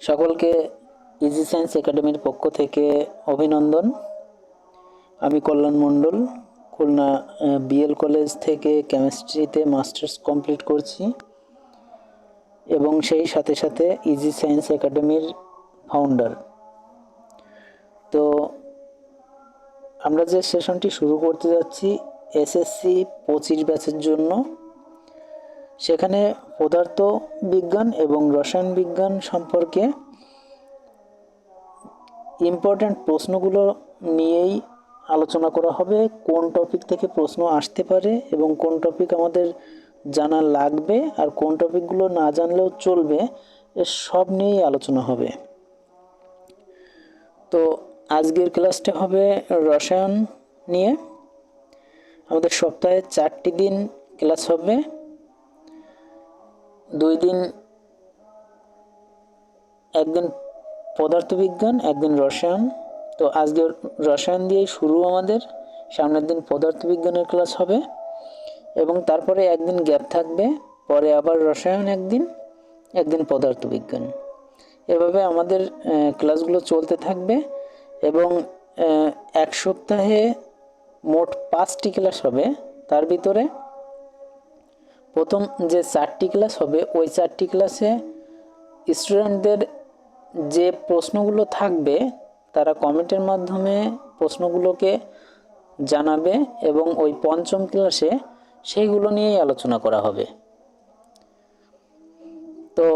সকলকে easy science একাডেমির পক্ষ থেকে অভিনন্দন। আমি কল্যাণ মণ্ডল, খুলনা বিএল কলেজ থেকে কেমিস্ট্রিতে মাস্টার্স কমপ্লিট করছি এবং সেই সাথে সাথে ইজি সায়েন্স একাডেমির ফাউন্ডার। তো আমরা যে সেশনটি শুরু করতে যাচ্ছি এসএসসি 25 ব্যাচের জন্য, সেখানে পদার্থ বিজ্ঞান এবং রসায়ন বিজ্ঞান সম্পর্কে ইম্পর্ট্যান্ট প্রশ্নগুলো নিয়েই আলোচনা করা হবে। কোন টপিক থেকে প্রশ্ন আসতে পারে এবং কোন টপিক আমাদের জানা লাগবে আর কোন টপিকগুলো না জানলেও চলবে, এ সব নিয়েই আলোচনা হবে। তো আজকের ক্লাসটা হবে রসায়ন নিয়ে। আমাদের সপ্তাহে 4টি দিন ক্লাস হবে, 2 দিন, একদিন পদার্থবিজ্ঞান, একদিন রসায়ন। তো আজকে রসায়ন দিয়েই শুরু আমাদের, সামনের দিন পদার্থবিজ্ঞানের ক্লাস হবে এবং তারপরে একদিন গ্যাপ থাকবে, পরে আবার রসায়ন একদিন পদার্থবিজ্ঞান। এভাবে আমাদের ক্লাসগুলো চলতে থাকবে এবং এক সপ্তাহে মোট 5টি ক্লাস হবে। তার ভিতরে প্রথম যে 4টি ক্লাস হবে, ওই 4টি ক্লাসে স্টুডেন্টদের যে প্রশ্নগুলো থাকবে তারা কমেন্টের মাধ্যমে প্রশ্নগুলোকে জানাবে এবং ওই পঞ্চম ক্লাসে সেইগুলো নিয়েই আলোচনা করা হবে। তো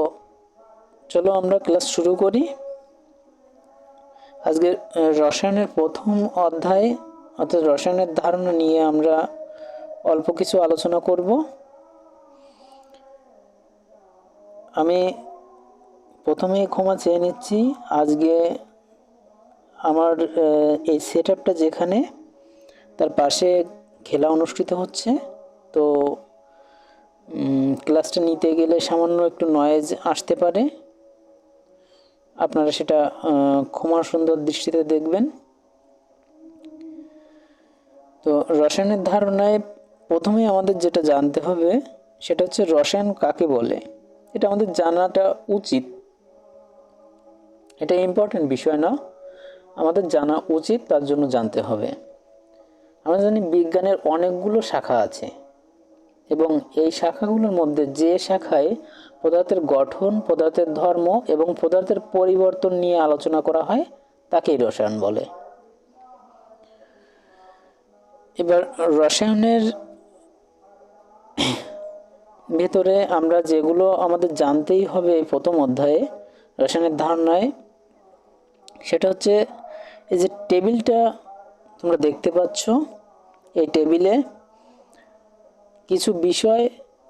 চলো আমরা ক্লাস শুরু করি। আজকে রসায়নের প্রথম অধ্যায় অর্থাৎ রসায়নের ধারণা নিয়ে আমরা অল্প কিছু আলোচনা করব। আমি প্রথমেই ক্ষমা চেয়ে নিচ্ছি, আজকে আমার এই সেটআপটা যেখানে, তার পাশে খেলা অনুষ্ঠিত হচ্ছে। তো ক্লাসটা নিতে গেলে সামান্য একটু নয়েজ আসতে পারে, আপনারা সেটা ক্ষমা সুন্দর দৃষ্টিতে দেখবেন। তো রসায়নের ধারণায় প্রথমেই আমাদের যেটা জানতে হবে সেটা হচ্ছে রসায়ন কাকে বলে। এটা আমাদের জানাটা উচিত, এটা ইম্পর্টেন্ট বিষয় না, আমাদের জানা উচিত, তার জন্য জানতে হবে। আমরা জানি বিজ্ঞানের অনেকগুলো শাখা আছে এবং এই শাখাগুলোর মধ্যে যে শাখায় পদার্থের গঠন, পদার্থের ধর্ম এবং পদার্থের পরিবর্তন নিয়ে আলোচনা করা হয় তাকেই রসায়ন বলে। এবার রসায়নের ভেতরে আমরা যেগুলো আমাদের জানতেই হবে প্রথম অধ্যায়ে রসায়নের ধারণায়, সেটা হচ্ছে এই যে টেবিলটা তোমরা দেখতে পাচ্ছ, এই টেবিলে কিছু বিষয়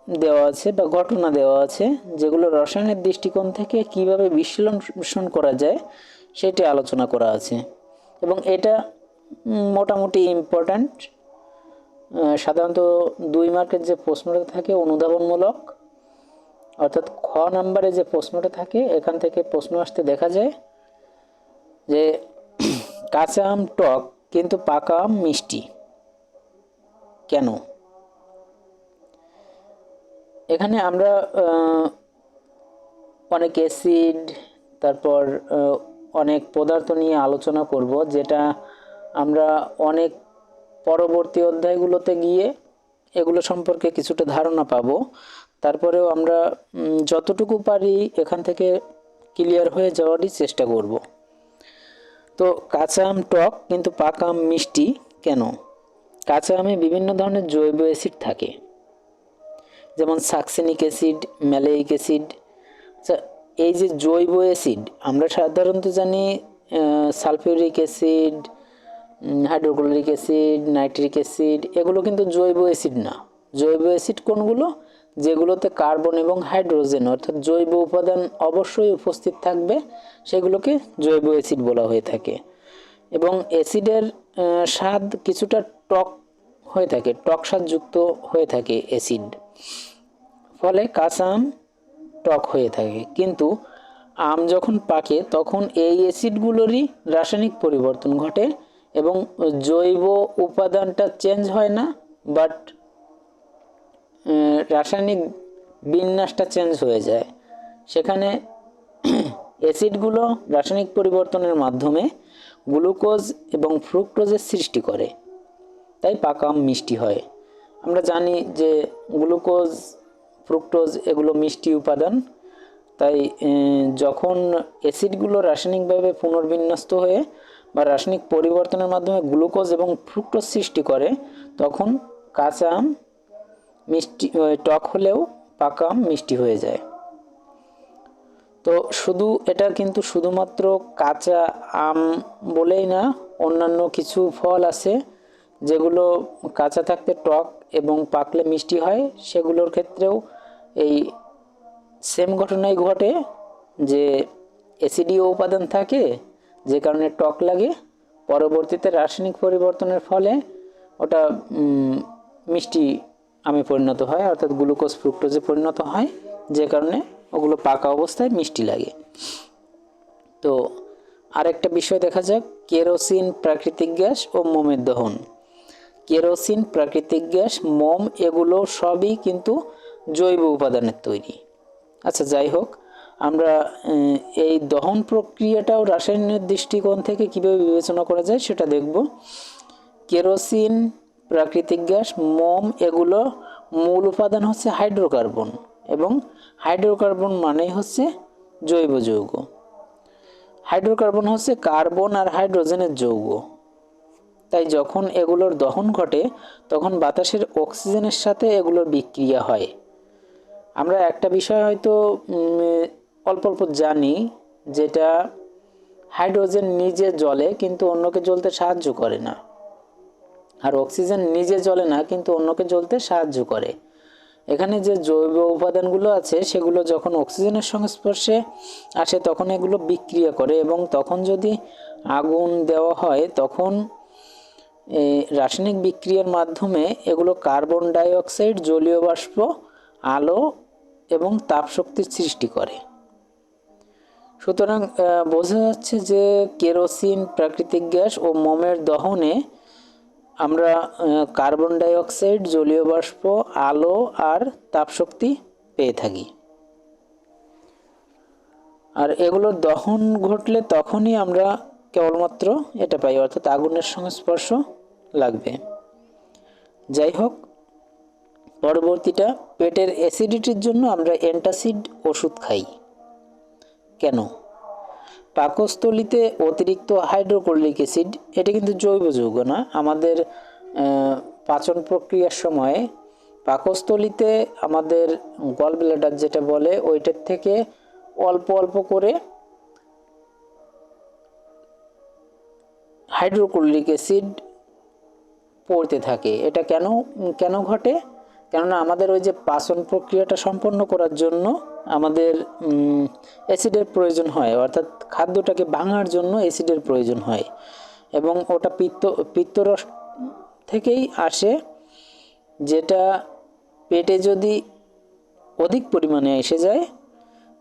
দেওয়া আছে বা ঘটনা দেওয়া আছে যেগুলো রসায়নের দৃষ্টিকোণ থেকে কিভাবে বিশ্লেষণ করা যায় সেটি আলোচনা করা আছে এবং এটা মোটামুটি ইম্পর্ট্যান্ট। সাধারণত 2 মার্কের যে প্রশ্নটা থাকে অনুধাবনমূলক, অর্থাৎ খ নাম্বারে যে প্রশ্নটা থাকে এখান থেকে প্রশ্ন আসতে দেখা যায় যে কাঁচা আম টক কিন্তু পাকা আম মিষ্টি কেন। এখানে আমরা অনেক অ্যাসিড, তারপর অনেক পদার্থ নিয়ে আলোচনা করব, যেটা আমরা অনেক পরবর্তী অধ্যায়গুলোতে গিয়ে এগুলো সম্পর্কে কিছুটা ধারণা পাবো। তারপরেও আমরা যতটুকু পারি এখান থেকে ক্লিয়ার হয়ে যাওয়ারই চেষ্টা করব। তো কাঁচা আম টক কিন্তু পাকা আম মিষ্টি কেন? কাঁচা আমে বিভিন্ন ধরনের জৈব অ্যাসিড থাকে, যেমন সাকসেনিক অ্যাসিড, ম্যালেইক অ্যাসিড। আচ্ছা, এই যে জৈব অ্যাসিড আমরা সাধারণত জানি sulphuric acid, hydrochloric acid, nitric acid, এগুলো কিন্তু জৈব অ্যাসিড না। জৈব অ্যাসিড কোনগুলো? যেগুলোতে কার্বন এবং হাইড্রোজেন অর্থাৎ জৈব উপাদান অবশ্যই উপস্থিত থাকবে, সেগুলোকে জৈব অ্যাসিড বলা হয়ে থাকে। এবং অ্যাসিডের স্বাদ কিছুটা টক হয়ে থাকে, টক স্বাদযুক্ত হয়ে থাকে অ্যাসিড, ফলে কাঁচা আম টক হয়ে থাকে। কিন্তু আম যখন পাকে তখন এই অ্যাসিডগুলোরই রাসায়নিক পরিবর্তন ঘটে এবং জৈব উপাদানটা চেঞ্জ হয় না, বাট রাসায়নিক বিন্যাসটা চেঞ্জ হয়ে যায়। সেখানে অ্যাসিডগুলো রাসায়নিক পরিবর্তনের মাধ্যমে গ্লুকোজ এবং ফ্রুক্টোজের সৃষ্টি করে, তাই পাকা আম মিষ্টি হয়। আমরা জানি যে গ্লুকোজ, ফ্রুক্টোজ এগুলো মিষ্টি উপাদান, তাই যখন অ্যাসিডগুলো রাসায়নিকভাবে পুনর্বিন্যস্ত হয়ে বা রাসায়নিক পরিবর্তনের মাধ্যমে গ্লুকোজ এবং ফ্রুক্টোজ সৃষ্টি করে, তখন কাঁচা আম মিষ্টি টক হলেও পাকা আম মিষ্টি হয়ে যায়। তো এটা কিন্তু শুধুমাত্র কাঁচা আম বলেই না, অন্যান্য কিছু ফল আছে যেগুলো কাঁচা থাকতে টক এবং পাকলে মিষ্টি হয়, সেগুলোর ক্ষেত্রেও এই সেম ঘটনাই ঘটে যে অ্যাসিডীয় উপাদান থাকে, যে কারণে টক লাগে, পরবর্তীতে রাসায়নিক পরিবর্তনের ফলে ওটা মিষ্টি আমে পরিণত হয়, অর্থাৎ গ্লুকোজ ফ্রুক্টোজে পরিণত হয়, যে কারণে ওগুলো পাকা অবস্থায় মিষ্টি লাগে। তো আরেকটা বিষয় দেখা যাক, কেরোসিন, প্রাকৃতিক গ্যাস ও মোমের দহন। কেরোসিন, প্রাকৃতিক গ্যাস, মোম এগুলো সবই কিন্তু জৈব উপাদানের তৈরি। আচ্ছা, যাই হোক, আমরা এই দহন প্রক্রিয়াটাও রাসায়নিক দৃষ্টিকোণ থেকে কীভাবে বিবেচনা করা যায় সেটা দেখব। কেরোসিন, প্রাকৃতিক গ্যাস, মোম এগুলো মূল উপাদান হচ্ছে হাইড্রোকার্বন, এবং হাইড্রোকার্বন মানেই হচ্ছে জৈব যৌগ। হাইড্রোকার্বন হচ্ছে কার্বন আর হাইড্রোজেনের যৌগ, তাই যখন এগুলোর দহন ঘটে তখন বাতাসের অক্সিজেনের সাথে এগুলোর বিক্রিয়া হয়। আমরা একটা বিষয় হয়তো অল্প অল্প জানি, যেটা হাইড্রোজেন নিজে জ্বলে কিন্তু অন্যকে জ্বলতে সাহায্য করে না, আর অক্সিজেন নিজে জ্বলে না কিন্তু অন্যকে জ্বলতে সাহায্য করে। এখানে যে জৈব উপাদানগুলো আছে সেগুলো যখন অক্সিজেনের সংস্পর্শে আসে তখন এগুলো বিক্রিয়া করে, এবং তখন যদি আগুন দেওয়া হয় তখন রাসায়নিক বিক্রিয়ার মাধ্যমে এগুলো কার্বন ডাই অক্সাইড, জলীয় বাষ্প, আলো এবং তাপশক্তির সৃষ্টি করে। সুতরাং বোঝা যাচ্ছে যে কেরোসিন, প্রাকৃতিক গ্যাস ও মোমের দহনে আমরা কার্বন ডাই অক্সাইড, জলীয় বাষ্প, আলো আর তাপশক্তি পেয়ে থাকি। আর এগুলোর দহন ঘটলে তখনই আমরা কেবলমাত্র এটা পাই, অর্থাৎ আগুনের সংস্পর্শ লাগবে। যাই হোক, পরবর্তীটা, পেটের অ্যাসিডিটির জন্য আমরা অ্যান্টাসিড ওষুধ খাই কেন? পাকস্থলীতে অতিরিক্ত হাইড্রোক্লোরিক অ্যাসিড, এটা কিন্তু জৈব যৌগ না, আমাদের পাচন প্রক্রিয়ার সময় পাকস্থলীতে আমাদের গল ব্লাডার যেটা বলে ওইটার থেকে অল্প অল্প করে হাইড্রোক্লোরিক অ্যাসিড পড়তে থাকে। এটা কেন ঘটে? কেননা আমাদের ওই যে পাচন প্রক্রিয়াটা সম্পন্ন করার জন্য আমাদের অ্যাসিডের প্রয়োজন হয়, অর্থাৎ খাদ্যটাকে ভাঙার জন্য অ্যাসিডের প্রয়োজন হয়, এবং ওটা পিত্তরস থেকেই আসে, যেটা পেটে যদি অধিক পরিমাণে এসে যায়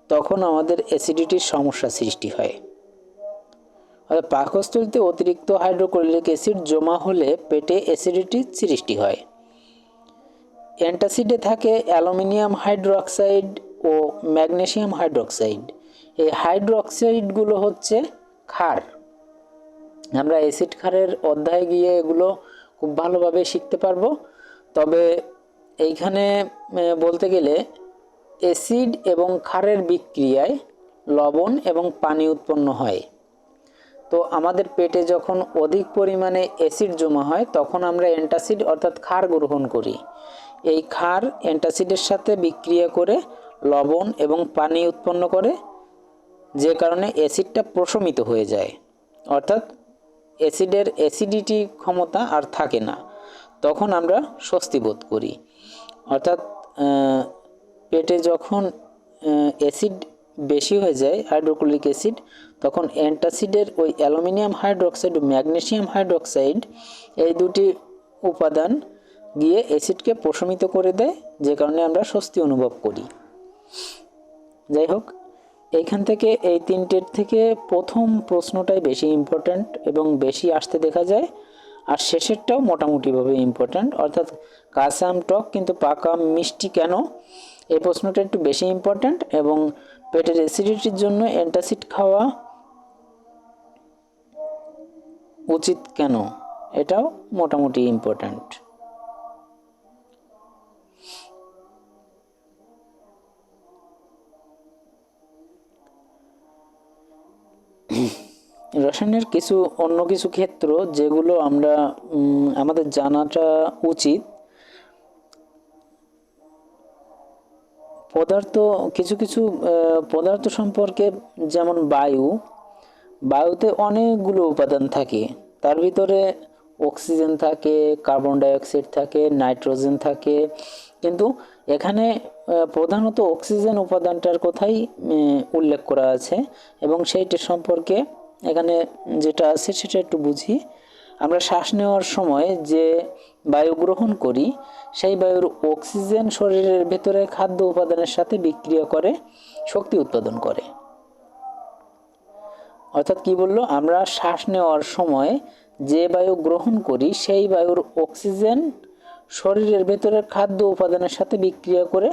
তখন আমাদের অ্যাসিডিটির সমস্যা সৃষ্টি হয়। অর্থাৎ পাকস্থলীতে অতিরিক্ত হাইড্রোক্লোরিক অ্যাসিড জমা হলে পেটে অ্যাসিডিটির সৃষ্টি হয়। অ্যান্টাসিডে থাকে অ্যালুমিনিয়াম হাইড্রোক্সাইড ও ম্যাগনেসিয়াম হাইড্রোক্সাইড। এই হাইড্রোক্সাইডগুলো হচ্ছে ক্ষার। আমরা অ্যাসিড ক্ষারের অধ্যায়ে গিয়ে এগুলো খুব ভালোভাবে শিখতে পারবো। তবে এইখানে বলতে গেলে অ্যাসিড এবং ক্ষারের বিক্রিয়ায় লবণ এবং পানি উৎপন্ন হয়। তো আমাদের পেটে যখন অধিক পরিমাণে অ্যাসিড জমা হয় তখন আমরা অ্যান্টাসিড অর্থাৎ ক্ষার গ্রহণ করি। এই ক্ষার অ্যান্টাসিডের সাথে বিক্রিয়া করে লবণ এবং পানি উৎপন্ন করে, যে কারণে অ্যাসিডটা প্রশমিত হয়ে যায়, অর্থাৎ অ্যাসিডের অ্যাসিডিটি ক্ষমতা আর থাকে না, তখন আমরা স্বস্তি বোধ করি। অর্থাৎ পেটে যখন অ্যাসিড বেশি হয়ে যায়, হাইড্রোক্লোরিক অ্যাসিড, তখন অ্যান্টাসিডের ওই অ্যালুমিনিয়াম হাইড্রোক্সাইড ও ম্যাগনেসিয়াম হাইড্রোক্সাইড এই দুটি উপাদান গিয়ে অ্যাসিডকে প্রশমিত করে দেয়, যে কারণে আমরা স্বস্তি অনুভব করি। যাই হোক, এইখান থেকে এই তিনটের থেকে প্রথম প্রশ্নটাই বেশি ইম্পর্ট্যান্ট এবং বেশি আসতে দেখা যায়, আর শেষেরটাও মোটামুটিভাবে ইম্পর্ট্যান্ট, অর্থাৎ কাঁচা আম টক কিন্তু পাকা আম মিষ্টি কেন, এই প্রশ্নটা একটু বেশি ইম্পর্ট্যান্ট, এবং পেটের অ্যাসিডিটির জন্য অ্যান্টাসিড খাওয়া উচিত কেন, এটাও মোটামুটি ইম্পর্ট্যান্ট। রসায়নের অন্য কিছু ক্ষেত্র যেগুলো আমরা আমাদের জানাটা উচিত। কিছু কিছু পদার্থ সম্পর্কে, যেমন বায়ুতে অনেকগুলো উপাদান থাকে, তার ভিতরে অক্সিজেন থাকে, কার্বন ডাইঅক্সাইড থাকে, নাইট্রোজেন থাকে, কিন্তু এখানে প্রধানত অক্সিজেন উপাদানটার কথাই উল্লেখ করা আছে, এবং সেইটা সম্পর্কে এখানে যেটা আছে সেটা একটু বুঝি। আমরা শ্বাস নেওয়ার সময় যে বায়ু গ্রহণ করি, সেই বায়ুর অক্সিজেন শরীরের ভেতরে খাদ্য উপাদানের সাথে বিক্রিয়া করে শক্তি উৎপাদন করে। অর্থাৎ কি বললো, আমরা শ্বাস নেওয়ার সময় যে বায়ু গ্রহণ করি সেই বায়ুর অক্সিজেন শরীরের ভেতরের খাদ্য উপাদানের সাথে বিক্রিয়া করে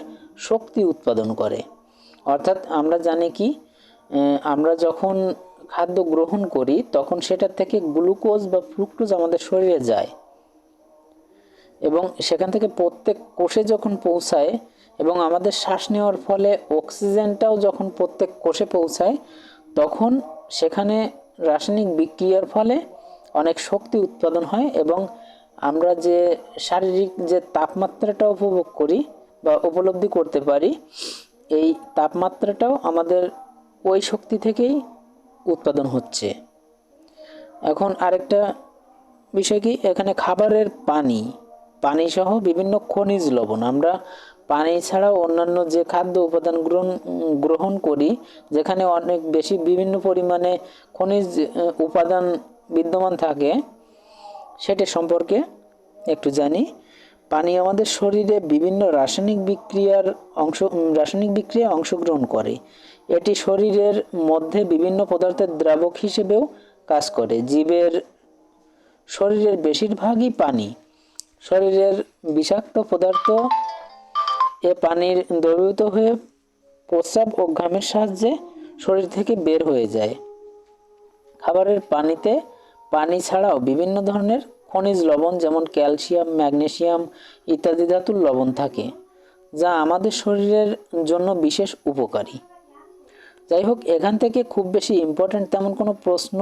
শক্তি উৎপাদন করে। অর্থাৎ আমরা জানি কি, আমরা যখন খাদ্য গ্রহণ করি তখন সেটার থেকে গ্লুকোজ বা ফ্রুক্টোজ আমাদের শরীরে যায়, এবং সেখান থেকে প্রত্যেক কোষে যখন পৌঁছায়, এবং আমাদের শ্বাস নেওয়ার ফলে অক্সিজেনটাও যখন প্রত্যেক কোষে পৌঁছায়, তখন সেখানে রাসায়নিক বিক্রিয়ার ফলে অনেক শক্তি উৎপাদন হয়, এবং আমরা যে শারীরিক যে তাপমাত্রাটা উপভোগ করি বা উপলব্ধি করতে পারি, এই তাপমাত্রাটাও আমাদের ওই শক্তি থেকেই উৎপাদন হচ্ছে। এখন আরেকটা বিষয় কি, এখানে খাবারের পানি সহ বিভিন্ন খনিজ লবণ, আমরা পানি ছাড়াও অন্যান্য যে খাদ্য উপাদান গ্রহণ করি, যেখানে অনেক বেশি বিভিন্ন পরিমাণে খনিজ উপাদান বিদ্যমান থাকে, সেটা সম্পর্কে একটু জানি। পানি আমাদের শরীরে বিভিন্ন রাসায়নিক বিক্রিয়ায় অংশগ্রহণ করে। এটি শরীরের মধ্যে বিভিন্ন পদার্থের দ্রাবক হিসেবেও কাজ করে। শরীরের বেশিরভাগই পানি। শরীরের বিষাক্ত পদার্থ এ পানির দ্রবীভূত হয়ে প্রস্রাব ও ঘামের সাহায্যে শরীর থেকে বের হয়ে যায়। খাবারের পানি ছাড়াও বিভিন্ন ধরনের খনিজ লবণ, যেমন ক্যালসিয়াম, ম্যাগনেসিয়াম ইত্যাদি ধাতুর লবণ থাকে, যা আমাদের শরীরের জন্য বিশেষ উপকারী। যাই হোক, এখান থেকে খুব বেশি ইম্পর্ট্যান্ট তেমন কোনো প্রশ্ন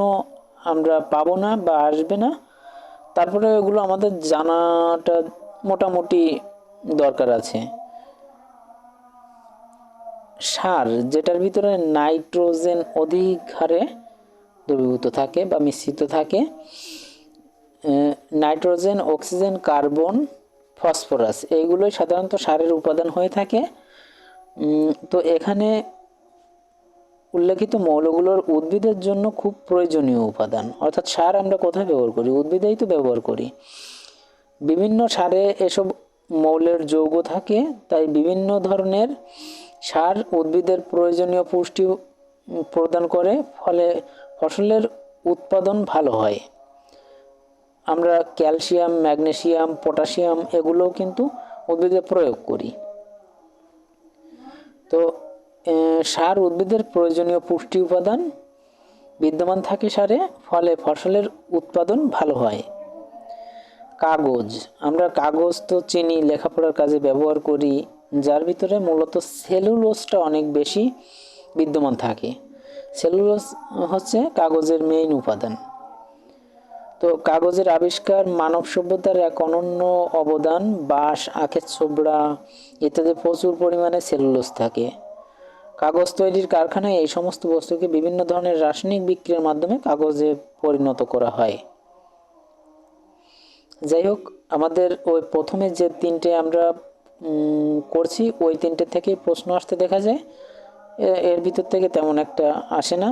আমরা পাবো না বা আসবে না। তারপরে এগুলো আমাদের জানাটা মোটামুটি দরকার আছে। সার, যেটার ভিতরে নাইট্রোজেন অধিক হারে দ্রবীভূত থাকে বা মিশ্রিত থাকে, নাইট্রোজেন, অক্সিজেন, কার্বন, ফসফরাস, এইগুলোই সাধারণত সারের উপাদান হয়ে থাকে। তো এখানে উল্লেখিত মৌলগুলোর উদ্ভিদের জন্য খুব প্রয়োজনীয় উপাদান। অর্থাৎ সার আমরা কোথায় ব্যবহার করি? উদ্ভিদেই তো ব্যবহার করি। বিভিন্ন সারে এসব মৌলের যৌগ থাকে, তাই বিভিন্ন ধরনের সার উদ্ভিদের প্রয়োজনীয় পুষ্টি প্রদান করে, ফলে ফসলের উৎপাদন ভালো হয়। আমরা ক্যালসিয়াম, ম্যাগনেসিয়াম, পটাশিয়াম এগুলোও কিন্তু উদ্ভিদে প্রয়োগ করি। তো সার উদ্ভিদের প্রয়োজনীয় পুষ্টি উপাদান বিদ্যমান থাকে সারে, ফলে ফসলের উৎপাদন ভালো হয়। কাগজ, আমরা কাগজ তো চিনি, লেখাপড়ার কাজে ব্যবহার করি, যার ভিতরে মূলত সেলুলোজটা অনেক বেশি বিদ্যমান থাকে। সেলুলোজ হচ্ছে কাগজের মেইন উপাদান। তো কাগজের আবিষ্কার মানব সভ্যতার এক অনন্য অবদান। বাঁশ, আখের ছোবড়া ইত্যাদি প্রচুর পরিমাণে সেলুলোজ থাকে। কাগজ তৈরির কারখানায় এই সমস্ত বস্তুকে বিভিন্ন ধরনের রাসায়নিক বিক্রিয়ার মাধ্যমে কাগজে পরিণত করা হয়। যাই হোক, আমাদের ওই প্রথমে যে তিনটে আমরা করছি, ওই তিনটে থেকেই প্রশ্ন আসতে দেখা যায়। এর ভিতর থেকে তেমন একটা আসে না।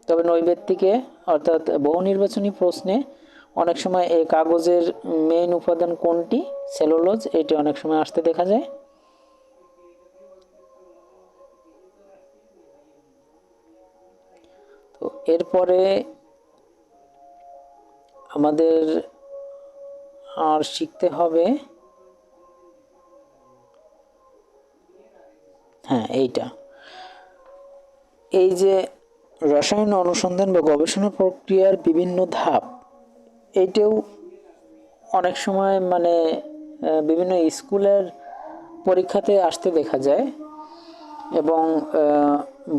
তবে নৈবেত্তিকে অর্থাৎ বহু নির্বাচনী প্রশ্নে অনেক সময় এই কাগজের মেইন উপাদান কোনটি, সেলুলোজ, এটি অনেক সময় আসতে দেখা যায়। তো এরপরে আমাদের আর শিখতে হবে, এইটা এই যে রসায়ন অনুসন্ধান বা গবেষণা প্রক্রিয়ার বিভিন্ন ধাপ, এইটাও অনেক সময় মানে বিভিন্ন স্কুলের পরীক্ষাতে আসতে দেখা যায় এবং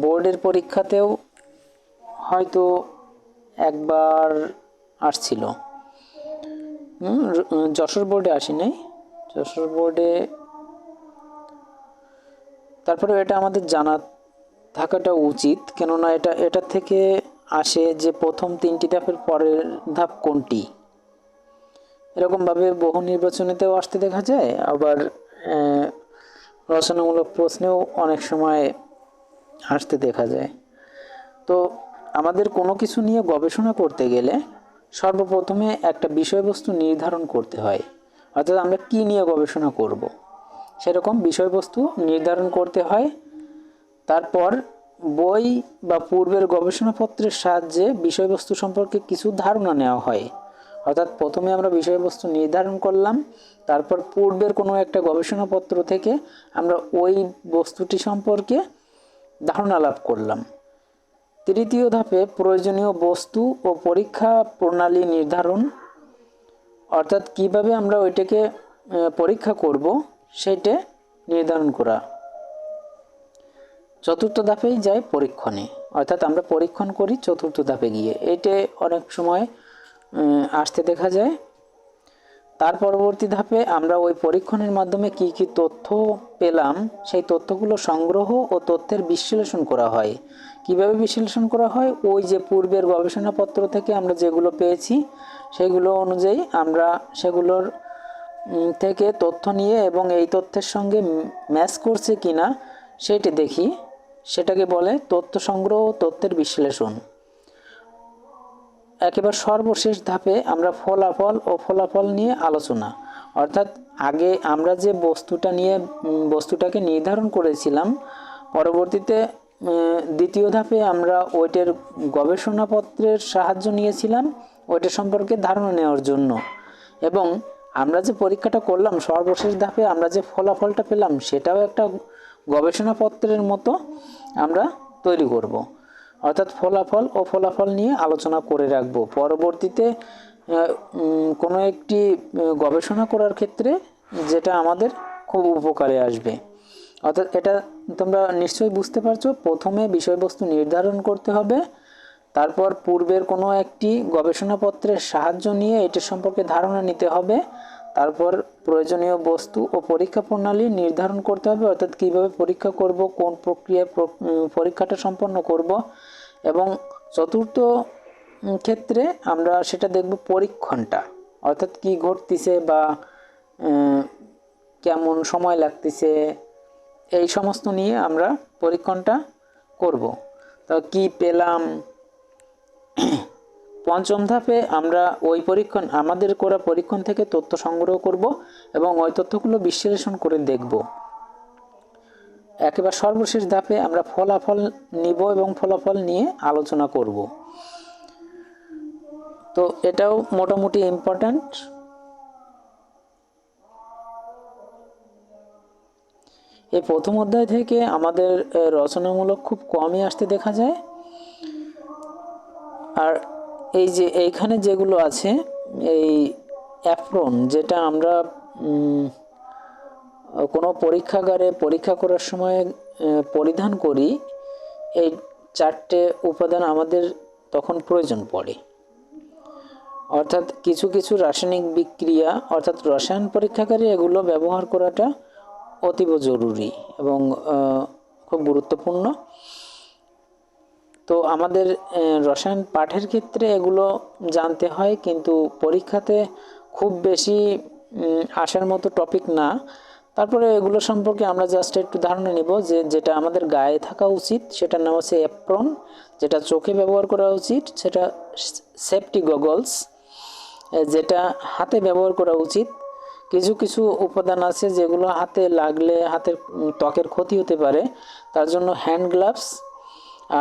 বোর্ডের পরীক্ষাতেও হয়তো একবার আসছিল। যশোর বোর্ডে আসি নাই, যশোর বোর্ডে। তারপরে এটা আমাদের জানা থাকাটা উচিত, কেননা এটা থেকে আসে যে প্রথম 3টি ধাপের পরের ধাপ কোনটি। এরকমভাবে বহু নির্বাচনেতেও আসতে দেখা যায়, আবার রচনামূলক প্রশ্নেও অনেক সময় আসতে দেখা যায়। তো আমাদের কোনো কিছু নিয়ে গবেষণা করতে গেলে সর্বপ্রথমে একটা বিষয়বস্তু নির্ধারণ করতে হয়, অর্থাৎ আমরা কি নিয়ে গবেষণা করব সেরকম বিষয়বস্তু নির্ধারণ করতে হয়। তারপর বই বা পূর্বের গবেষণাপত্রের সাহায্যে বিষয়বস্তু সম্পর্কে কিছু ধারণা নেওয়া হয়, অর্থাৎ প্রথমে আমরা বিষয়বস্তু নির্ধারণ করলাম, তারপর পূর্বের কোনো একটা গবেষণাপত্র থেকে আমরা ওই বস্তুটি সম্পর্কে ধারণা লাভ করলাম। তৃতীয় ধাপে প্রয়োজনীয় বস্তু ও পরীক্ষা প্রণালী নির্ধারণ, অর্থাৎ কিভাবে আমরা ওইটাকে পরীক্ষা করব সেটা নির্ধারণ করা। চতুর্থ ধাপেই যায় পরীক্ষণে, অর্থাৎ আমরা পরীক্ষণ করি চতুর্থ ধাপে গিয়ে, এটা অনেক সময় আসতে দেখা যায়। তার পরবর্তী ধাপে আমরা ওই পরীক্ষণের মাধ্যমে কি কি তথ্য পেলাম সেই তথ্যগুলো সংগ্রহ ও তথ্যের বিশ্লেষণ করা হয়। কিভাবে বিশ্লেষণ করা হয়? ওই যে পূর্বের গবেষণাপত্র থেকে আমরা যেগুলো পেয়েছি সেগুলো অনুযায়ী আমরা সেগুলোর থেকে তথ্য নিয়ে এবং এই তথ্যের সঙ্গে ম্যাচ করছে কিনা সেটি দেখি, সেটাকে বলে তথ্য সংগ্রহ ও তথ্যের বিশ্লেষণ। একেবারে সর্বশেষ ধাপে আমরা ফলাফল নিয়ে আলোচনা, অর্থাৎ আগে আমরা যে বস্তুটাকে নির্ধারণ করেছিলাম, পরবর্তীতে দ্বিতীয় ধাপে আমরা ওইটার গবেষণাপত্রের সাহায্য নিয়েছিলাম ওইটা সম্পর্কে ধারণা নেওয়ার জন্য, এবং আমরা যে পরীক্ষাটা করলাম সর্বশেষ ধাপে আমরা যে ফলাফলটা পেলাম সেটাও একটা গবেষণাপত্রের মতো আমরা তৈরি করব, অর্থাৎ ফলাফল নিয়ে আলোচনা করে রাখব। পরবর্তীতে কোনো একটি গবেষণা করার ক্ষেত্রে যেটা আমাদের খুব উপকারে আসবে। অর্থাৎ এটা তোমরা নিশ্চয়ই বুঝতে পারছো, প্রথমে বিষয়বস্তু নির্ধারণ করতে হবে, তারপর পূর্বের কোনো একটি গবেষণাপত্রের সাহায্য নিয়ে এটি সম্পর্কে ধারণা নিতে হবে, তারপর প্রয়োজনীয় বস্তু ও পরীক্ষা প্রণালী নির্ধারণ করতে হবে, অর্থাৎ কীভাবে পরীক্ষা করব, কোন প্রক্রিয়ায় পরীক্ষাটা সম্পন্ন করব, এবং চতুর্থ ক্ষেত্রে আমরা সেটা দেখব পরীক্ষণটা, অর্থাৎ কি ঘটতেছে বা কেমন সময় লাগতেছে এই সমস্ত নিয়ে আমরা পরীক্ষণটা করব। তো কি পেলাম। পঞ্চম ধাপে আমরা আমাদের করা পরীক্ষণ থেকে তথ্য সংগ্রহ করব এবং ওই তথ্যগুলো বিশ্লেষণ করে দেখব। একেবারে সর্বশেষ ধাপে আমরা ফলাফল নিব এবং ফলাফল নিয়ে আলোচনা করব। তো এটাও মোটামুটি ইম্পর্ট্যান্ট। এই প্রথম অধ্যায় থেকে আমাদের রচনামূলক খুব কমই আসতে দেখা যায়। আর এই যে এইখানে যেগুলো আছে, এই অ্যাপ্রন যেটা আমরা কোনো পরীক্ষাগারে পরীক্ষা করার সময় পরিধান করি, এই 4টে উপাদান আমাদের তখন প্রয়োজন পড়ে। অর্থাৎ কিছু কিছু রাসায়নিক বিক্রিয়া অর্থাৎ রসায়ন পরীক্ষাগারে এগুলো ব্যবহার করাটা অতীব জরুরি এবং খুব গুরুত্বপূর্ণ। তো আমাদের রসায়ন পাঠের ক্ষেত্রে এগুলো জানতে হয়, কিন্তু পরীক্ষাতে খুব বেশি আসার মতো টপিক না। তারপরে এগুলো সম্পর্কে আমরা জাস্ট একটু ধারণা নিব যে যেটা আমাদের গায়ে থাকা উচিত সেটার নাম হচ্ছে অ্যাপ্রন, যেটা চোখে ব্যবহার করা উচিত সেটা সেফটি গগলস, যেটা হাতে ব্যবহার করা উচিত। কিছু কিছু উপাদান আছে যেগুলো হাতে লাগলে হাতের ত্বকের ক্ষতি হতে পারে, তার জন্য হ্যান্ড গ্লাভস।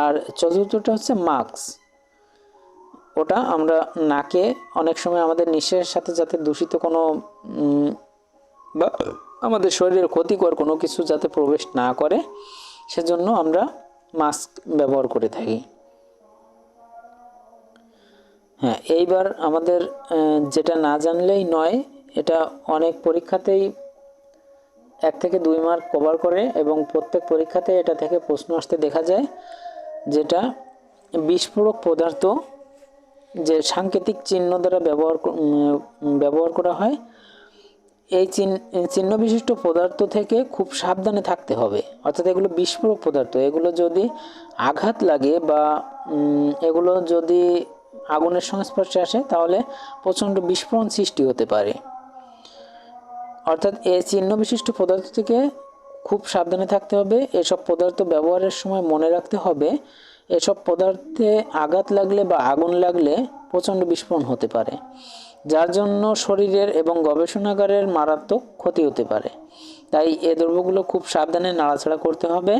আর চতুর্থটা হচ্ছে মাস্ক, ওটা আমরা নাকে অনেক সময় আমাদের নিঃশ্বাসের সাথে যাতে দূষিত কোনো বা আমাদের শরীরের ক্ষতিকর কোনো কিছু যাতে প্রবেশ না করে সেজন্য আমরা মাস্ক ব্যবহার করে থাকি। হ্যাঁ, এইবার আমাদের যেটা না জানলেই নয়, এটা অনেক পরীক্ষাতেই 1 থেকে 2 মার্ক কভার করে এবং প্রত্যেক পরীক্ষাতে এটা থেকে প্রশ্ন আসতে দেখা যায়, যেটা বিস্ফোরক পদার্থ যে সাংকেতিক চিহ্ন দ্বারা ব্যবহার করা হয়, এই চিহ্ন বিশিষ্ট পদার্থ থেকে খুব সাবধানে থাকতে হবে। অর্থাৎ এগুলো বিস্ফোরক পদার্থ, এগুলো যদি আঘাত লাগে বা এগুলো যদি আগুনের সংস্পর্শে আসে তাহলে প্রচণ্ড বিস্ফোরণ সৃষ্টি হতে পারে। অর্থাৎ এই চিহ্ন বিশিষ্ট পদার্থ থেকে খুব সাবধানে থাকতে হবে। এসব পদার্থ ব্যবহারের সময় মনে রাখতে হবে এসব পদার্থে আঘাত লাগলে বা আগুন লাগলে প্রচণ্ড বিস্ফোরণ হতে পারে, যার জন্য শরীরের এবং গবেষণাগারের মারাত্মক ক্ষতি হতে পারে। তাই এই দ্রব্যগুলো খুব সাবধানে নাড়াচাড়া করতে হবে।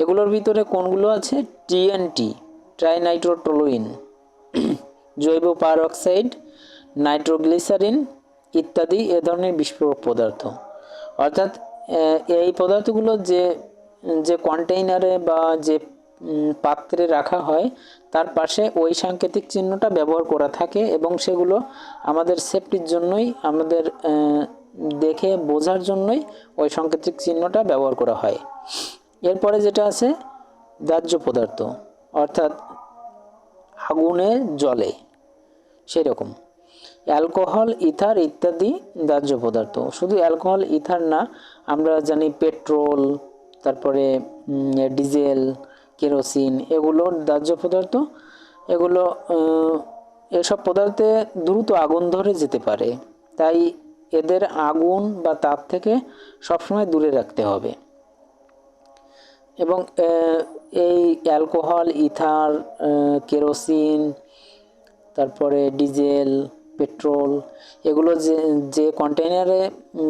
এগুলোর ভিতরে কোনগুলো আছে? টিএনটি, ট্রাইনাইট্রোটোলুইন, জৈব পারঅক্সাইড, নাইট্রোগ্লিসারিন ইত্যাদি এ ধরনের বিস্ফোরক পদার্থ। অর্থাৎ এই পদার্থগুলো যে কন্টেইনারে বা যে পাত্রে রাখা হয় তার পাশে ওই সাংকেতিক চিহ্নটা ব্যবহার করা থাকে এবং সেগুলো আমাদের সেফটির জন্যই, আমাদের দেখে বোঝার জন্যই ওই সাংকেতিক চিহ্নটা ব্যবহার করা হয়। এরপরে যেটা আছে দাহ্য পদার্থ, অর্থাৎ আগুনে জ্বলে সেরকম অ্যালকোহল, ইথার ইত্যাদি দাহ্য পদার্থ। শুধু অ্যালকোহল, ইথার না, আমরা জানি পেট্রোল, তারপরে ডিজেল, কেরোসিন, এগুলো দাহ্য পদার্থ। এগুলো এসব পদার্থে দ্রুত আগুন ধরে যেতে পারে, তাই এদের আগুন বা তাপ থেকে সবসময় দূরে রাখতে হবে। এবং এই অ্যালকোহল, ইথার, কেরোসিন, তারপরে ডিজেল, পেট্রোল, এগুলো যে কন্টেইনারে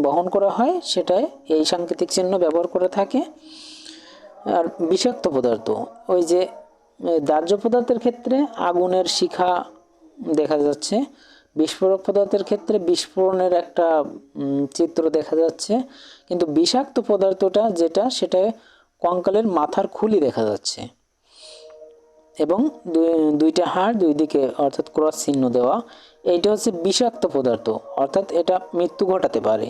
বহন করা হয় সেটাই এই সাংকেতিক চিহ্ন ব্যবহার করে থাকে। আর বিষাক্ত পদার্থ, ওই যে দাহ্য পদার্থের ক্ষেত্রে আগুনের শিখা দেখা যাচ্ছে, বিস্ফোরক পদার্থের ক্ষেত্রে বিস্ফোরণের একটা চিত্র দেখা যাচ্ছে, কিন্তু বিষাক্ত পদার্থটা যেটা, সেটা কঙ্কালের মাথার খুলি দেখা যাচ্ছে এবং দুইটা হাড় দুই দিকে অর্থাৎ ক্রস চিহ্ন দেওয়া। এইটা হচ্ছে বিষাক্ত পদার্থ, অর্থাৎ এটা মৃত্যু ঘটাতে পারে।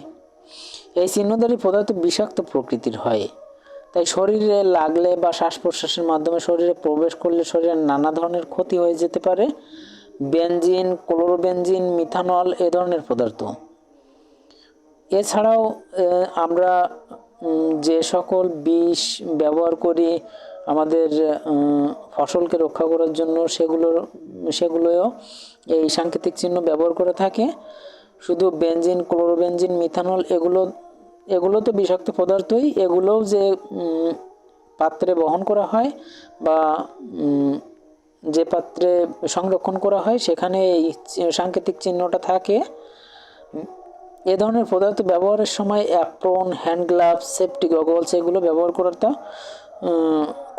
এই চিহ্নধারী পদার্থ বিষাক্ত প্রকৃতির হয়, তাই শরীরে লাগলে বা শ্বাস প্রশ্বাসের মাধ্যমে শরীরে প্রবেশ করলে শরীরের নানা ধরনের ক্ষতি হয়ে যেতে পারে। বেনজিন, ক্লোরোবেনজিন, মিথানল এ ধরনের পদার্থ। এছাড়াও আমরা যে সকল বিষ ব্যবহার করি আমাদের ফসলকে রক্ষা করার জন্য, সেগুলোও এই সাংকেতিক চিহ্ন ব্যবহার করে থাকে। শুধু বেনজিন, ক্লোরোবেনজিন, মিথানল এগুলো তো বিষাক্ত পদার্থই, এগুলোও যে পাত্রে বহন করা হয় বা যে পাত্রে সংরক্ষণ করা হয় সেখানে এই সাংকেতিক চিহ্নটা থাকে। এ ধরনের পদার্থ ব্যবহারের সময় apron, hand gloves, safety goggles এগুলো ব্যবহার করাটা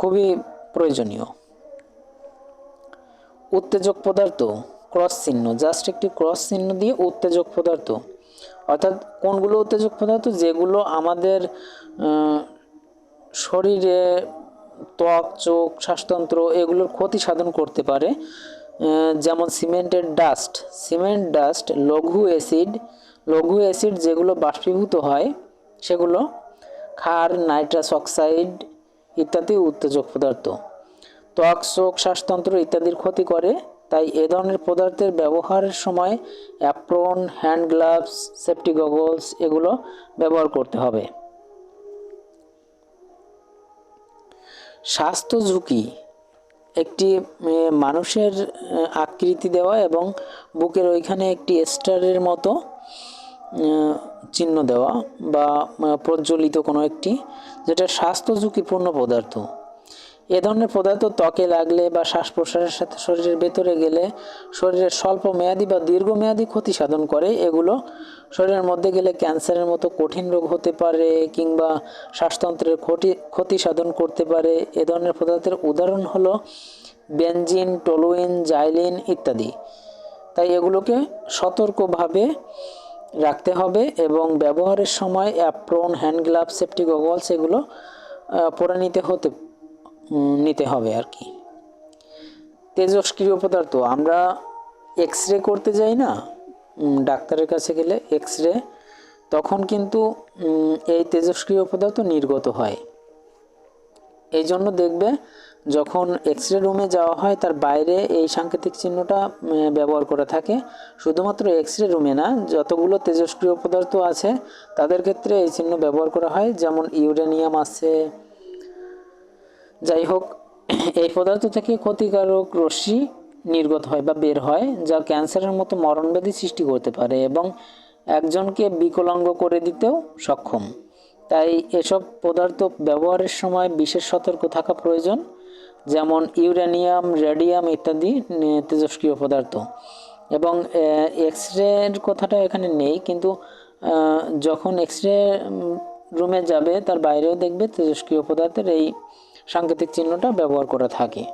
খুবই প্রয়োজনীয়। উত্তেজক পদার্থ, ক্রস চিহ্ন, জাস্ট একটি ক্রস চিহ্ন দিয়ে উত্তেজক পদার্থ, অর্থাৎ কোনগুলো উত্তেজক পদার্থ? যেগুলো আমাদের শরীরে ত্বক, চোখ, শ্বাসতন্ত্র এগুলোর ক্ষতি সাধন করতে পারে। যেমন সিমেন্ট ডাস্ট, লঘু অ্যাসিড যেগুলো বাষ্পীভূত হয় সেগুলো, ক্ষার, নাইট্রাস অক্সাইড ইত্যাদি উত্তেজক পদার্থ। ত্বক, চোখ, শ্বাসতন্ত্র ইত্যাদির ক্ষতি করে, তাই এ ধরনের পদার্থের ব্যবহারের সময় apron, hand gloves, safety goggles এগুলো ব্যবহার করতে হবে। স্বাস্থ্য ঝুঁকি, একটি মানুষের আকৃতি দেওয়া এবং বুকের ওইখানে একটি স্টারের মতো চিহ্ন দেওয়া বা প্রজ্বলিত কোনো একটি, যেটা স্বাস্থ্য ঝুঁকিপূর্ণ পদার্থ। এ ধরনের পদার্থ ত্বকে লাগলে বা শ্বাস প্রশ্বাসের সাথে শরীরের ভেতরে গেলে শরীরের স্বল্প মেয়াদী বা দীর্ঘমেয়াদী ক্ষতি সাধন করে। এগুলো শরীরের মধ্যে গেলে ক্যান্সারের মতো কঠিন রোগ হতে পারে কিংবা শ্বাসতন্ত্রের ক্ষতি সাধন করতে পারে। এ ধরনের পদার্থের উদাহরণ হলো বেনজিন, টলুইন, জাইলিন ইত্যাদি। তাই এগুলোকে সতর্কভাবে রাখতে হবে এবং ব্যবহারের সময় apron, hand gloves, safety goggles এগুলো পরে নিতে নিতে হবে আর কি। তেজস্ক্রিয় পদার্থ আমরা এক্স রে করতে যাই না ডাক্তারের কাছে গেলে, এক্স রে, তখন কিন্তু এই তেজস্ক্রিয় পদার্থ নির্গত হয়। এই জন্য দেখবে যখন এক্স রে রুমে যাওয়া হয় তার বাইরে এই সাংকেতিক চিহ্নটা ব্যবহার করা থাকে। শুধুমাত্র এক্স রে রুমে না, যতগুলো তেজস্ক্রিয় পদার্থ আছে তাদের ক্ষেত্রে এই চিহ্ন ব্যবহার করা হয়, যেমন ইউরেনিয়াম আছে। যাই হোক, এই পদার্থ থেকে ক্ষতিকারক রশ্মি নির্গত হয় বা বের হয়, যা ক্যান্সারের মতো মরণব্যাধি সৃষ্টি করতে পারে এবং একজনকে বিকলাঙ্গ করে দিতেও সক্ষম। তাই এসব পদার্থ ব্যবহারের সময় বিশেষ সতর্ক থাকা প্রয়োজন। যেমন ইউরেনিয়াম, রেডিয়াম ইত্যাদি তেজস্ক্রিয় পদার্থ। এবং এক্স রের কথাটা এখানে নেই, কিন্তু যখন এক্স রে রুমে যাবে তার বাইরেও দেখবে তেজস্ক্রিয় পদার্থের এই সাংকেতিক চিহ্নটা ব্যবহার করা থাকে।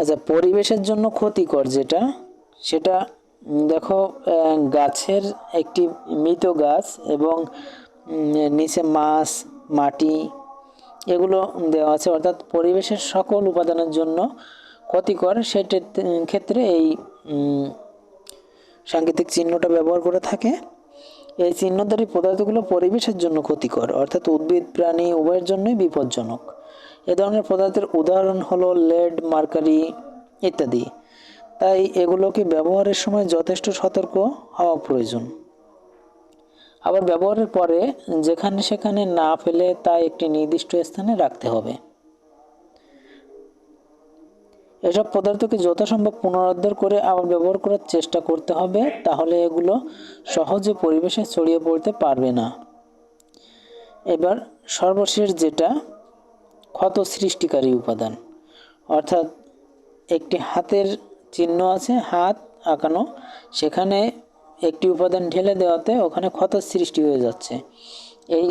আচ্ছা, পরিবেশের জন্য ক্ষতিকর যেটা, সেটা দেখো, গাছের একটি মৃত গাছ এবং নিচে মাছ, মাটি এগুলো দেওয়া আছে, অর্থাৎ পরিবেশের সকল উপাদানের জন্য ক্ষতিকর। সেটার ক্ষেত্রে এই সাংকেতিক চিহ্নটা ব্যবহার করে থাকে। এই চিহ্নধারী পদার্থগুলো পরিবেশের জন্য ক্ষতিকর, অর্থাৎ উদ্ভিদ প্রাণী উভয়ের জন্যই বিপজ্জনক। এ ধরনের পদার্থের উদাহরণ হলো লেড, মার্কারি ইত্যাদি। তাই এগুলোকে ব্যবহারের সময় যথেষ্ট সতর্ক হওয়া প্রয়োজন। আবার ব্যবহারের পরে যেখানে সেখানে না ফেলে তা একটি নির্দিষ্ট স্থানে রাখতে হবে। এসব পদার্থকে যথাসম্ভব পুনরুদ্ধার করে আবার ব্যবহার করার চেষ্টা করতে হবে, তাহলে এগুলো সহজে পরিবেশে ছড়িয়ে পড়তে পারবে না। এবার সর্বশেষ যেটা, ক্ষত সৃষ্টিকারী উপাদান, অর্থাৎ একটি হাতের চিহ্ন আছে, হাত আঁকানো, সেখানে একটি উপাদান ঢেলে দেওয়াতে ওখানে ক্ষত সৃষ্টি হয়ে যাচ্ছে। এই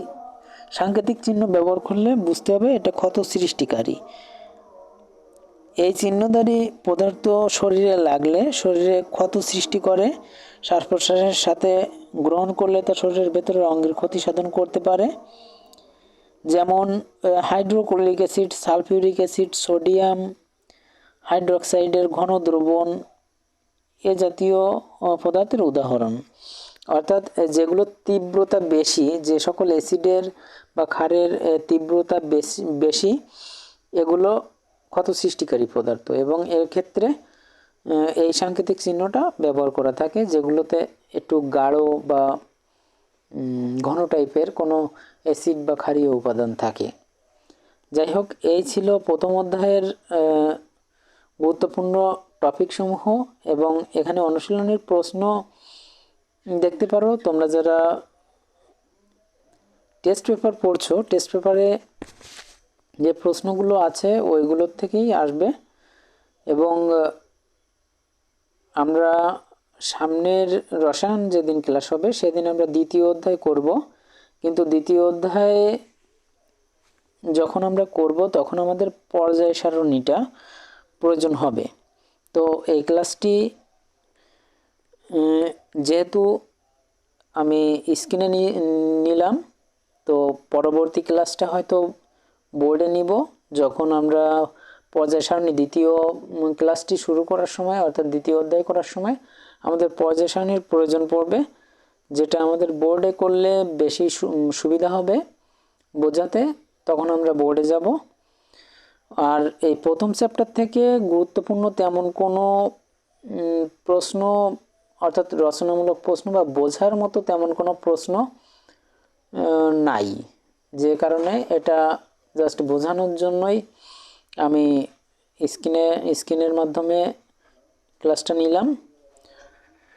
সাংকেতিক চিহ্ন ব্যবহার করলে বুঝতে হবে এটা ক্ষত সৃষ্টিকারী। এই চিহ্নধারী পদার্থ শরীরে লাগলে শরীরে ক্ষত সৃষ্টি করে। শ্বাস প্রশ্বাসের সাথে গ্রহণ করলে তা শরীরের ভেতরের অঙ্গের ক্ষতি সাধন করতে পারে। যেমন hydrochloric acid, sulphuric acid, sodium হাইড্রোক্সাইডের ঘন দ্রবণ এ জাতীয় পদার্থের উদাহরণ। অর্থাৎ যেগুলো তীব্রতা বেশি, যে সকল অ্যাসিডের বা ক্ষারের তীব্রতা বেশি এগুলো ক্ষত সৃষ্টিকারী পদার্থ, এবং এর ক্ষেত্রে এই সাংকেতিক চিহ্নটা ব্যবহার করা থাকে। যেগুলোতে একটু গাঢ় বা ঘন টাইপের কোনো অ্যাসিড বা ক্ষারীয় উপাদান থাকে। যাই হোক, এই ছিল প্রথম অধ্যায়ের গুরুত্বপূর্ণ টপিকসমূহ, এবং এখানে অনুশীলনের প্রশ্ন দেখতে পারো। তোমরা যারা টেস্ট পেপার পড়ছো, টেস্ট পেপারে যে প্রশ্নগুলো আছে ওইগুলোর থেকেই আসবে। এবং আমরা সামনের রসায়ন যেদিন ক্লাস হবে সেদিন আমরা দ্বিতীয় অধ্যায় করব, কিন্তু দ্বিতীয় অধ্যায়ে যখন আমরা করব তখন আমাদের পর্যায় সারণীটা প্রয়োজন হবে। তো এই ক্লাসটি যেহেতু আমি স্ক্রিনে নিলাম, তো পরবর্তী ক্লাসটা হয়তো বোর্ডে নিব যখন আমরা পর্যায় সারণী দ্বিতীয় ক্লাসটি শুরু করার সময়, অর্থাৎ দ্বিতীয় অধ্যায় করার সময় আমাদের পর্যায় সারণীর প্রয়োজন পড়বে, যেটা আমাদের বোর্ডে করলে বেশি সুবিধা হবে বোঝাতে। তখন আমরা বোর্ডে যাব। আর এই প্রথম চ্যাপ্টার থেকে গুরুত্বপূর্ণ তেমন কোনো প্রশ্ন, অর্থাৎ রচনামূলক প্রশ্ন বা বোঝার মতো তেমন কোনো প্রশ্ন নাই, যে কারণে এটা জাস্ট বোঝানোর জন্যই আমি স্ক্রিনের মাধ্যমে ক্লাসটা নিলাম।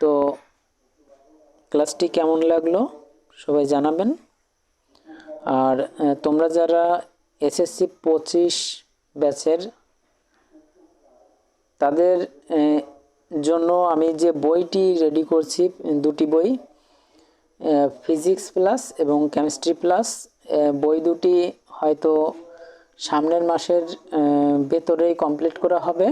তো ক্লাসটি কেমন লাগলো সবাই জানাবেন। আর তোমরা যারা এসএসসি 25 ব্যাচের, তাদের জন্য আমি যে বইটি রেডি করছি, দুটি বই, ফিজিক্স প্লাস এবং কেমিস্ট্রি প্লাস, বই দুটি হয়তো সামনের মাসের ভেতরেই কমপ্লিট করা হবে।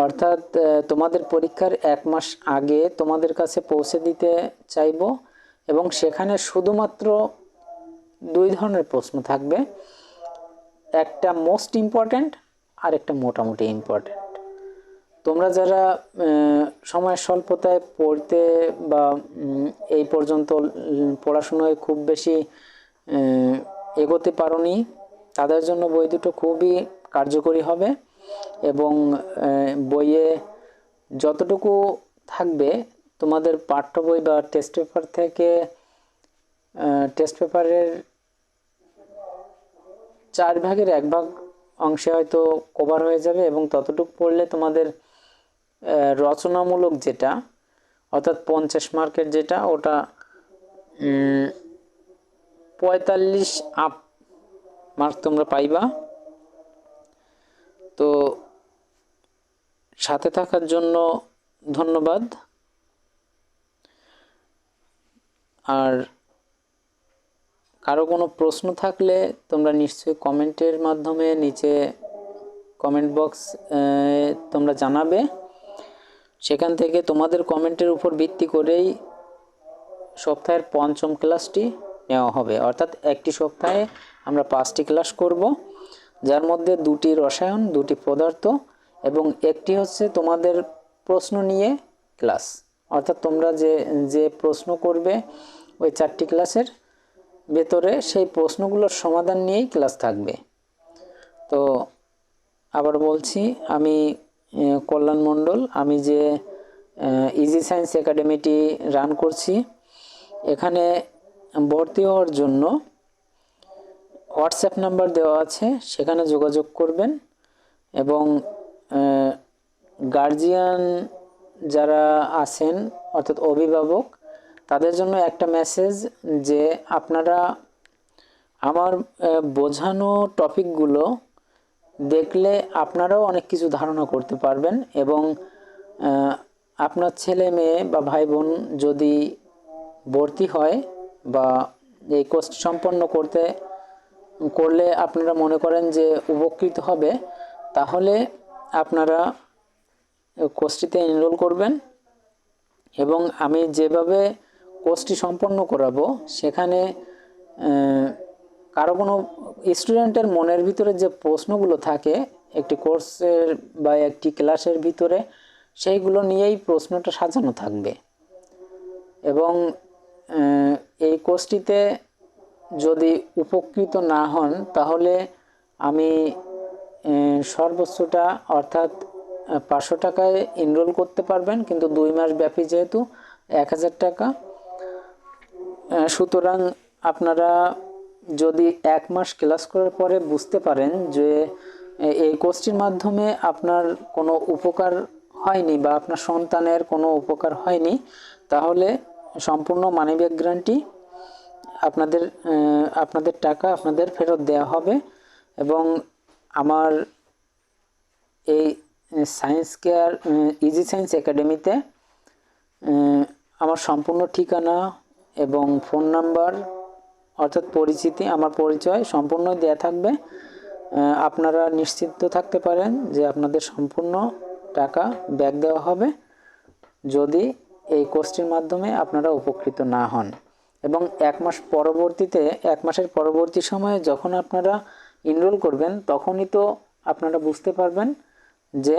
অর্থাৎ তোমাদের পরীক্ষার 1 মাস আগে তোমাদের কাছে পৌঁছে দিতে চাইব, এবং সেখানে শুধুমাত্র 2 ধরনের প্রশ্ন থাকবে, একটা মোস্ট ইম্পর্ট্যান্ট আর একটা মোটামুটি ইম্পর্ট্যান্ট। তোমরা যারা সময় স্বল্পতায় পড়তে বা এই পর্যন্ত পড়াশোনায় খুব বেশি এগোতে পারোনি, তাদের জন্য বই দুটো খুবই কার্যকরী হবে। এবং বইয়ে যতটুকু থাকবে তোমাদের পাঠ্য বই বা টেস্ট পেপার থেকে টেস্ট পেপারের 1/4 অংশে হয়তো কভার হয়ে যাবে, এবং ততটুকু পড়লে তোমাদের রচনামূলক যেটা অর্থাৎ 50 মার্কের যেটা, ওটা 45 আপ মার্ক তোমরা পাইবা। তো সাথে থাকার জন্য ধন্যবাদ। আর কারো কোনো প্রশ্ন থাকলে তোমরা নিশ্চয়ই কমেন্টের মাধ্যমে নিচে কমেন্ট বক্স তোমরা জানাবে। সেখান থেকে তোমাদের কমেন্টের উপর ভিত্তি করেই সপ্তাহের 5ম ক্লাসটি নেওয়া হবে। অর্থাৎ একটি সপ্তাহে আমরা 5টি ক্লাস করব, যার মধ্যে 2টি রসায়ন, 2টি পদার্থ এবং একটি হচ্ছে তোমাদের প্রশ্ন নিয়ে ক্লাস। অর্থাৎ তোমরা যে প্রশ্ন করবে ওই 4টি ক্লাসের ভেতরে সেই প্রশ্নগুলোর সমাধান নিয়েই ক্লাস থাকবে। তো আবার বলছি, আমি কল্যাণ মণ্ডল, আমি যে ইজি সায়েন্স একাডেমিটি রান করছি, এখানে ভর্তি হওয়ার জন্য হোয়াটসঅ্যাপ নাম্বার দেওয়া আছে, সেখানে যোগাযোগ করবেন। এবং গার্জিয়ান যারা আছেন অর্থাৎ অভিভাবক, তাদের জন্য একটা মেসেজ যে আপনারা আমার বোঝানো টপিকগুলো দেখলে আপনারাও অনেক কিছু ধারণা করতে পারবেন। এবং আপনার ছেলে মেয়ে বা ভাই বোন যদি ভর্তি হয় বা এই কোর্সটি সম্পন্ন করলে আপনারা মনে করেন যে উপকৃত হবে, তাহলে আপনারা কোর্সটিতে এনরোল করবেন। এবং আমি যেভাবে কোর্সটি সম্পন্ন করাবো, সেখানে কারো কোনো স্টুডেন্টের মনের ভিতরে যে প্রশ্নগুলো থাকে একটি কোর্সের বা একটি ক্লাসের ভিতরে, সেইগুলো নিয়েই প্রশ্নটা সাজানো থাকবে। এবং এই কোর্সটিতে যদি উপকৃত না হন, তাহলে আমি সর্বোচ্চটা অর্থাৎ 500 টাকায় এনরোল করতে পারবেন, কিন্তু 2 মাস ব্যাপী যেহেতু 1000 টাকা। সুতরাং আপনারা যদি 1 মাস ক্লাস করার পরে বুঝতে পারেন যে এই কোর্সটির মাধ্যমে আপনার কোনো উপকার হয়নি বা আপনার সন্তানের কোনো উপকার হয়নি, তাহলে সম্পূর্ণ মানি ব্যাক গ্যারান্টি আপনাদের টাকা আপনাদের ফেরত দেওয়া হবে। এবং আমার এই সায়েন্স কেয়ার ইজি সায়েন্স একাডেমিতে আমার সম্পূর্ণ ঠিকানা এবং ফোন নাম্বার অর্থাৎ পরিচিতি, আমার পরিচয় সম্পূর্ণ দেয়া থাকবে। আপনারা নিশ্চিন্ত থাকতে পারেন যে আপনাদের সম্পূর্ণ টাকা ব্যাক দেওয়া হবে যদি এই কোর্সটির মাধ্যমে আপনারা উপকৃত না হন। এবং 1 মাসের পরবর্তী সময়ে যখন আপনারা এনরোল করবেন, তখনই তো আপনারা বুঝতে পারবেন যে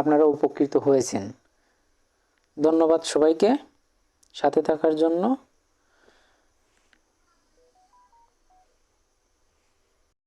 আপনারা উপকৃত হয়েছেন। ধন্যবাদ সবাইকে সাথে থাকার জন্য।